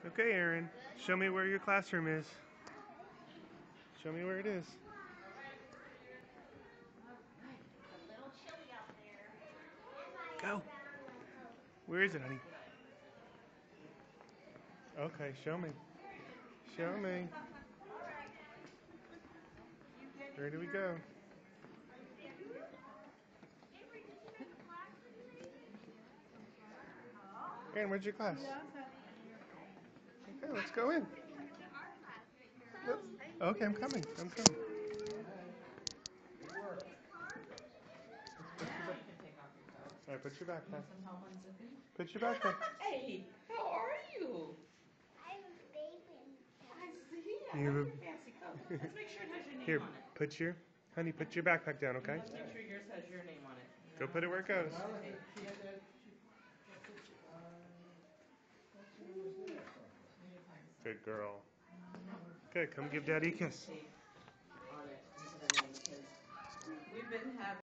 Okay, Aaron, show me where your classroom is. Show me where it is. Go. Where is it, honey? Okay, show me. Show me. Where do we go? Aaron, where's your class? Okay, let's go in. Okay, I'm coming. I'm coming. All right, put your backpack. Put your backpack. Hey, how are you? I'm bathing. I see. I You- like your fancy coat. Let's make sure it has your name Here, on it. put your backpack down, okay? Let's make sure yours has your name on it. Go put it where it goes. Okay. Good girl. Good, come give Daddy a kiss. On it, instead of name, because we've been having